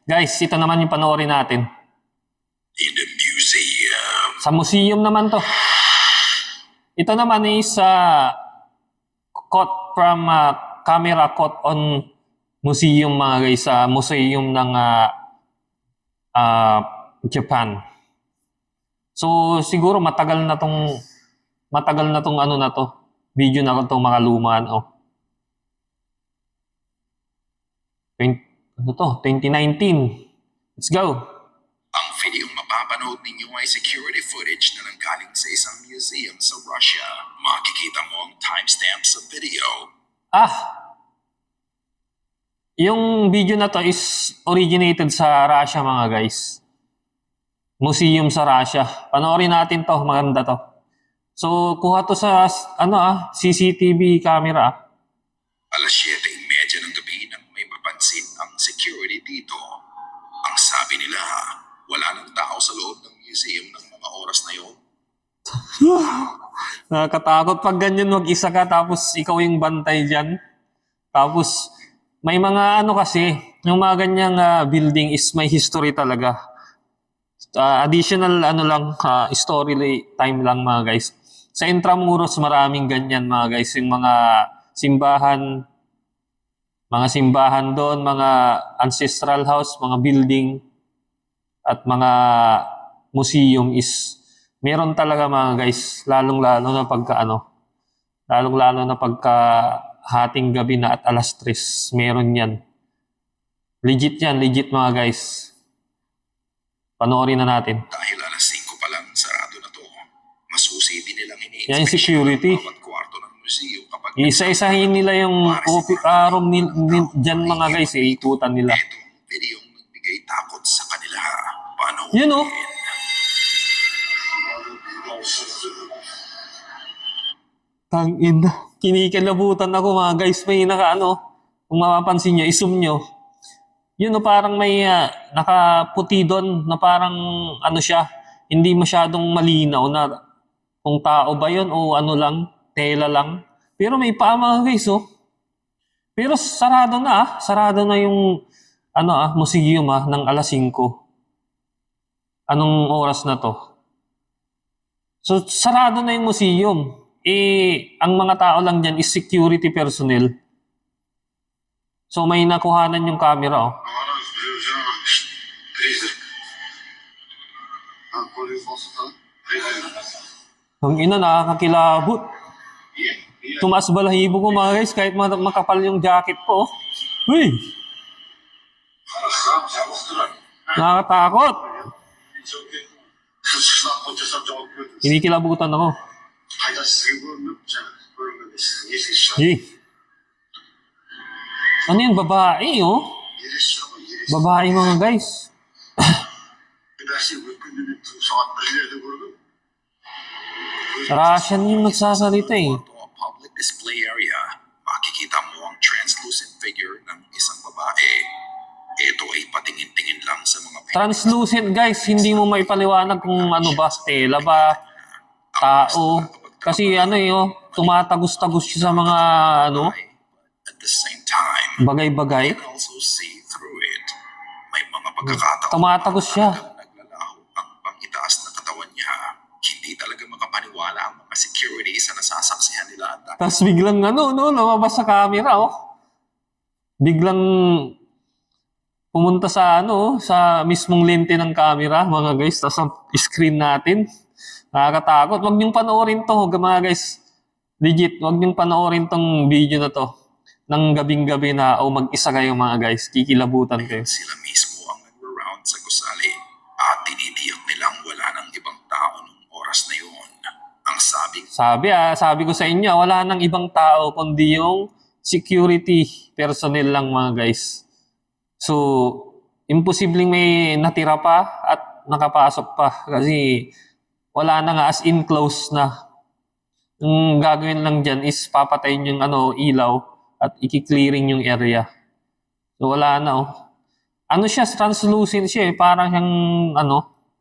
Guys, ito naman yung panoorin natin. In the museum. Sa museum naman to. Ito naman is caught from camera caught on museum mga guys. Sa museum ng Japan. So siguro matagal na tong ano na to. Video na to mga lumaan. Oh. 2019. Let's go. Ang videong mapapanood ninyo ay security footage na nanggaling sa isang museum sa Russia. Makikita mo ang timestamp sa video. Yung video na to is originated sa Russia mga guys. Museum sa Russia. Panoorin natin to, maganda to. So kuha to sa CCTV camera. Alas 7:30 ng gabi nang may mapansin ang security dito. Ang sabi nila, wala nang tao sa loob ng museum ng mga oras na yon. Nakakatakot pag ganyan mag-isa ka tapos ikaw yung bantay dyan. Tapos may mga kasi, yung mga ganyang building is may history talaga. Additional story time lang mga guys. Sa Intramuros maraming ganyan mga guys, yung mga simbahan doon, mga ancestral house, mga building at mga museum is meron talaga mga guys, lalong-lalo na pagka hating gabi na at alas 3, meron yan. Legit mga guys. Panoorin na natin. Dahil alas 5 pa lang, sarado na to. Masusi din nilang Yan yung security. bawat kwarto ng museum kapag Isa-isahin nila yung room dyan mga guys, ikutan nila. ito ang videong nagbigay takot sa kanila. Paano? Yun oh. Tangin. Kinikilabutan ako mga guys. May kung mapapansin nyo, isum nyo. Yun parang may nakaputi doon na parang siya, hindi masyadong malinaw na kung tao ba yun o tela lang. Pero may paa mga guys oh. Pero sarado na yung museum ng alas 5. Anong oras na to? So sarado na yung museum. Ang mga tao lang dyan is security personnel. So may nakuhanan yung camera oh. Ang ina, nakakakilabot. Tumaas balahibo ko mga guys kahit makapal yung jacket ko. Uy! Nakakatakot. Kinikilabutan ako. Ano yun? Babae oh. Babae mga guys. Russian yung nagsasalita eh. Ito ang public display area. Makikita mo ang translucent figure ng isang babae. Ito ay patingin-tingin lang sa mga Translucent guys, hindi mo maipaliwanag kung ba, tela ba, tao. Kasi tumatagos-tagos siya sa mga At the same time, bagay-bagay. you can also see through it. May mga pagkakataon Tumatagos siya. naglalaho ang pangitaas na katawan niya. Hindi talaga makapaniwala ang mga security sa nasasaksihan nila. Tapos biglang lumabas sa camera oh. Biglang pumunta sa sa mismong lente ng camera mga guys, tapos ang screen natin. Nakakatakot. Huwag niyong panoorin to mga guys. Legit, huwag niyong panoorin tong video na to ng gabing-gabi na mag-isa kayo mga guys. Kikilabutan kayo. Sila mismo ang nag-round sa gusali at tinitiyak nilang wala nang ibang tao nung oras na yun. Ang Sabi ko sa inyo, wala nang ibang tao kundi yung security personnel lang mga guys. So, imposibleng may natira pa at nakapasok pa kasi wala na nga, as in close na. Yung gagawin lang dyan is papatayin yung ilaw at i-clearing yung area. So wala na oh. Siya, translucent siya eh. Parang siyang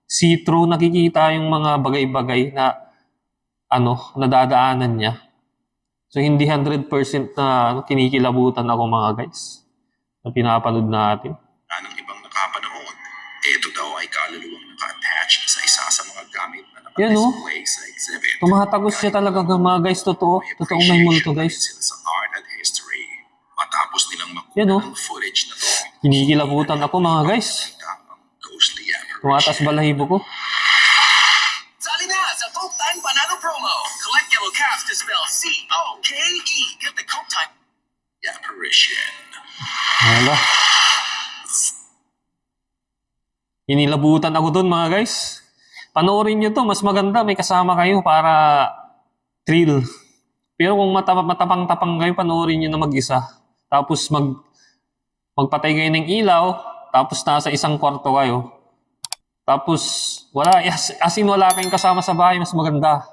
see-through, nakikita yung mga bagay-bagay na nadadaanan niya. So hindi 100% na kinikilabutan ako mga guys na pinapanood natin. ng ibang Yan oh. display sa exhibit. Tumatagos siya talaga mga guys. Totoo. Totoong may multo guys. Sila sa art at history. Matapos nilang Yan makuha oh. ng footage na to, Kinikilabutan ako mga guys. ang ghostly Tumatas apparition. balahibo ko. Sali na sa Coke Time Panalo Promo. Collect yellow caps to spell C-O-K-E. Get the Coke Time. Apparition. Wala. Inilabutan ako dun mga guys. Panoorin nyo to, mas maganda. May kasama kayo para thrill. Pero kung matapang-tapang kayo, panoorin nyo na mag-isa. Tapos magpatay kayo ng ilaw. Tapos nasa isang kwarto kayo. Tapos wala, as in wala kayong kasama sa bahay, mas maganda.